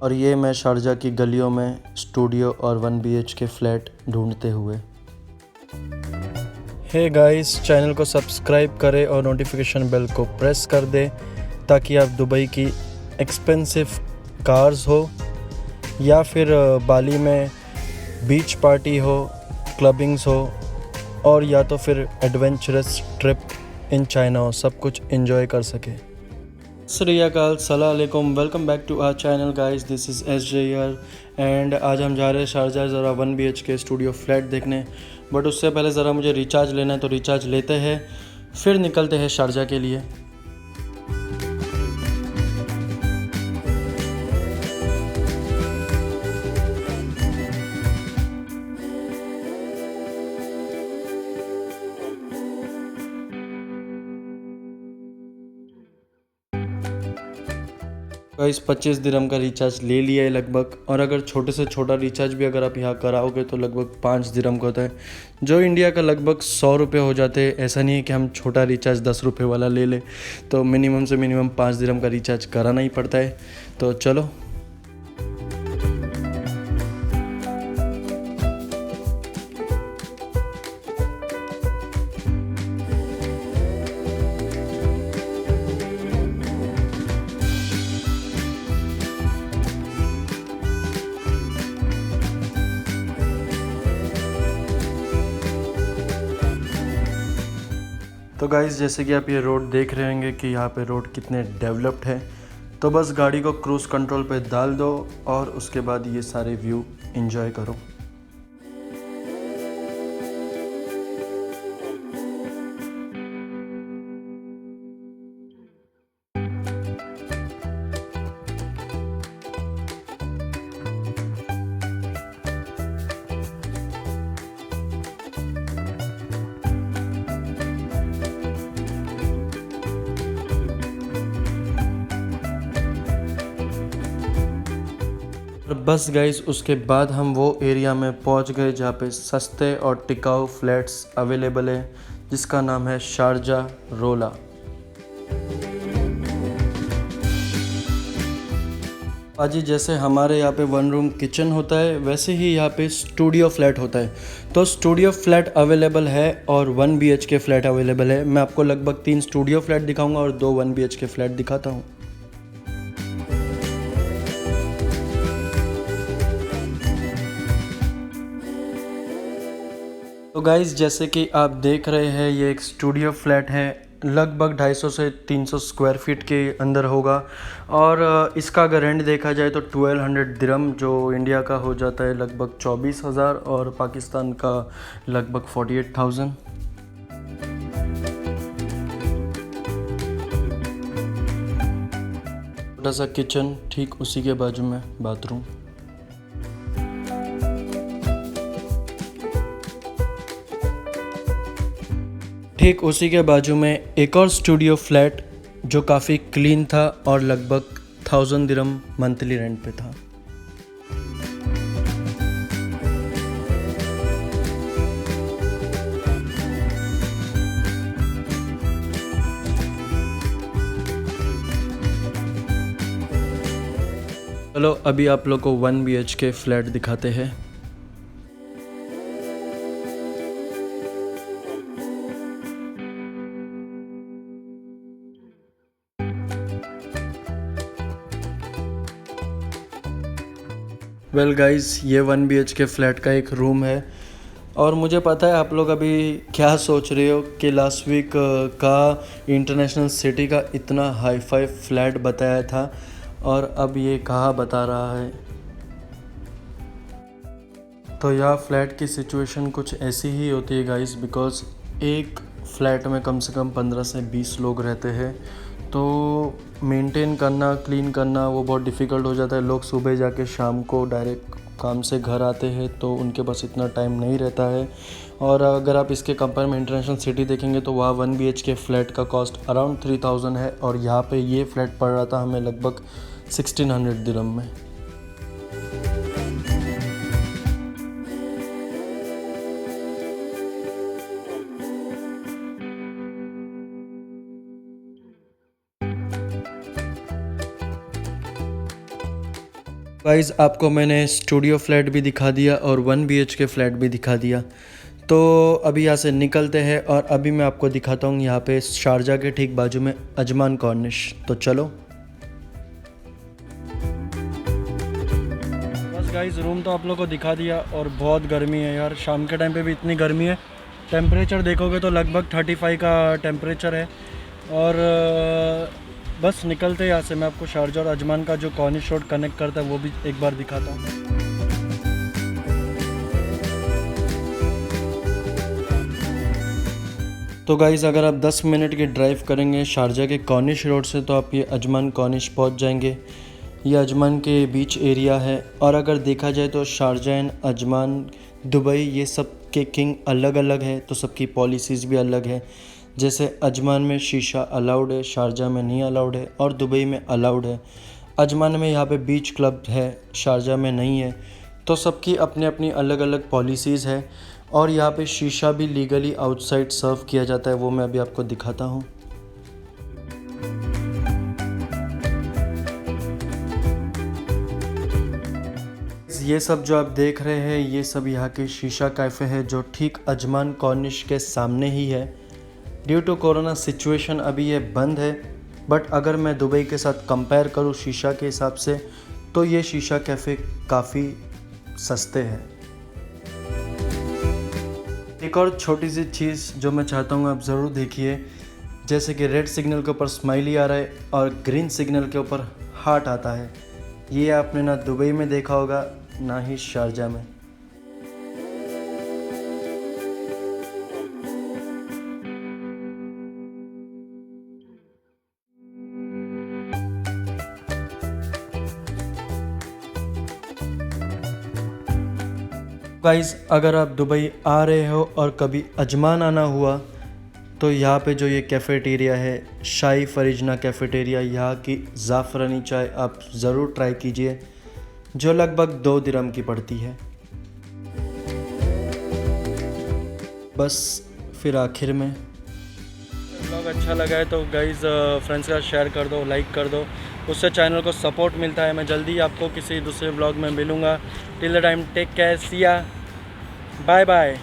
और ये मैं शारजा की गलियों में स्टूडियो और 1 BHK फ्लैट ढूंढते हुए। हे गाइस, चैनल को सब्सक्राइब करें और नोटिफिकेशन बेल को प्रेस कर दें ताकि आप दुबई की एक्सपेंसिव कार्स हो या फिर बाली में बीच पार्टी हो, क्लबिंग्स हो और या तो फिर एडवेंचरस ट्रिप इन चाइना हो, सब कुछ एंजॉय कर सके। अस्सलाम वालेकुम, welcome back to our channel guys, this is SJ and आज हम जा रहे हैं शारजा ज़रा 1 BHK स्टूडियो फ्लैट देखने। बट उससे पहले ज़रा मुझे रिचार्ज लेना है, तो रिचार्ज लेते हैं फिर निकलते हैं शारजा के लिए। गाइस 25 दिरहम का रिचार्ज ले लिया है लगभग, और अगर छोटे से छोटा रिचार्ज भी अगर आप यहाँ कराओगे तो लगभग 5 दिरहम का होता है, जो इंडिया का लगभग 100 रुपये हो जाते हैं। ऐसा नहीं है कि हम छोटा रिचार्ज 10 रुपये वाला ले लें, तो मिनिमम से मिनिमम 5 दिरहम का रिचार्ज कराना ही पड़ता है। तो चलो। तो गाइस, जैसे कि आप ये रोड देख रहे होंगे कि यहाँ पे रोड कितने डेवलप्ड है, तो बस गाड़ी को क्रूज़ कंट्रोल पे डाल दो और उसके बाद ये सारे व्यू एंजॉय करो। बस गाइस, उसके बाद हम वो एरिया में पहुंच गए जहाँ पे सस्ते और टिकाऊ फ्लैट्स अवेलेबल है, जिसका नाम है शारजा रोला। पाजी, जैसे हमारे यहाँ पे 1 रूम किचन होता है, वैसे ही यहाँ पे स्टूडियो फ्लैट होता है। तो स्टूडियो फ्लैट अवेलेबल है और 1 BHK फ्लैट अवेलेबल है। मैं आपको लगभग 3 स्टूडियो फ्लैट दिखाऊंगा और 2 1 BHK फ्लैट दिखाता हूँ। तो गाइज़, जैसे कि आप देख रहे हैं, ये एक स्टूडियो फ्लैट है, लगभग 250 से 300 स्क्वायर फीट के अंदर होगा। और इसका अगर रेंट देखा जाए तो 1200 दिरहम, जो इंडिया का हो जाता है लगभग 24,000 और पाकिस्तान का लगभग 48,000। छोटा सा किचन, ठीक उसी के बाजू में बाथरूम। ठीक उसी के बाजू में एक और स्टूडियो फ्लैट जो काफ़ी क्लीन था और लगभग 1000 दिरहम मंथली रेंट पे था। चलो, अभी आप लोग को 1 BHK फ्लैट दिखाते हैं। वेल गाइस, ये 1 BHK फ्लैट का एक रूम है। और मुझे पता है आप लोग अभी क्या सोच रहे हो कि लास्ट वीक का इंटरनेशनल सिटी का इतना हाई फाई फ्लैट बताया था और अब ये कहाँ बता रहा है। तो यह फ्लैट की सिचुएशन कुछ ऐसी ही होती है गाइस, बिकॉज़ एक फ्लैट में कम से कम 15 से 20 लोग रहते हैं, तो मेंटेन करना, क्लीन करना वो बहुत डिफ़िकल्ट हो जाता है। लोग सुबह जाके शाम को डायरेक्ट काम से घर आते हैं, तो उनके पास इतना टाइम नहीं रहता है। और अगर आप इसके कंपेयर में इंटरनेशनल सिटी देखेंगे तो वहाँ 1 BHK फ्लैट का कॉस्ट अराउंड 3000 है, और यहाँ पे ये फ्लैट पड़ रहा था हमें लगभग 1600 दिरहम में। गाइस आपको मैंने स्टूडियो फ्लैट भी दिखा दिया और 1 BHK फ्लैट भी दिखा दिया। तो अभी यहाँ से निकलते हैं और अभी मैं आपको दिखाता हूँ यहाँ पे शारजा के ठीक बाजू में अजमान कॉर्निश। तो चलो। बस गाइस रूम तो आप लोगों को दिखा दिया और बहुत गर्मी है यार, शाम के टाइम पे भी इतनी गर्मी है। टेम्परेचर देखोगे तो लगभग 35 का टेम्परेचर है। और बस निकलते यहाँ से मैं आपको शारजा और अजमान का जो कॉर्निश रोड कनेक्ट करता है वो भी एक बार दिखाता हूँ। तो गाइज़ अगर आप 10 मिनट की ड्राइव करेंगे शारजा के कॉर्निश रोड से तो आप ये अजमान कॉर्निश पहुँच जाएंगे। ये अजमान के बीच एरिया है और अगर देखा जाए तो शारजा एंड अजमान दुबई ये सब के किंग अलग अलग है, तो सबकी पॉलिसीज़ भी अलग है। जैसे अजमान में शीशा अलाउड है, शारजा में नहीं अलाउड है और दुबई में अलाउड है। अजमान में यहाँ पे बीच क्लब है, शारजा में नहीं है। तो सबकी अपनी अपनी अलग अलग पॉलिसीज़ है। और यहाँ पे शीशा भी लीगली आउटसाइड सर्व किया जाता है, वो मैं अभी आपको दिखाता हूँ। ये सब जो आप देख रहे हैं ये सब यहाँ के शीशा कैफ़े है जो ठीक अजमान कॉर्निश के सामने ही है। ड्यू टू कोरोना सिचुएशन अभी ये बंद है, बट अगर मैं दुबई के साथ कंपेयर करूँ शीशा के हिसाब से तो ये शीशा कैफ़े काफ़ी सस्ते हैं। एक और छोटी सी चीज़ जो मैं चाहता हूँ आप ज़रूर देखिए, जैसे कि रेड सिग्नल के ऊपर स्माइली आ रहा है और ग्रीन सिग्नल के ऊपर हार्ट आता है। ये आपने ना दुबई में देखा होगा ना ही शारजा में। गाइस अगर आप दुबई आ रहे हो और कभी अजमान आना हुआ तो यहाँ पे जो ये कैफ़ेटेरिया है शाही फरीजना कैफ़ेटेरिया, यहाँ की ज़ाफ़रानी चाय आप ज़रूर ट्राई कीजिए जो लगभग 2 दिरहम की पड़ती है। बस फिर आखिर में ब्लॉग अच्छा लगा है तो गाइज़ फ्रेंड्स का शेयर कर दो, लाइक कर दो, उससे चैनल को सपोर्ट मिलता है। मैं जल्दी आपको किसी दूसरे ब्लॉग में मिलूँगा। Till the time take care, see ya, bye bye.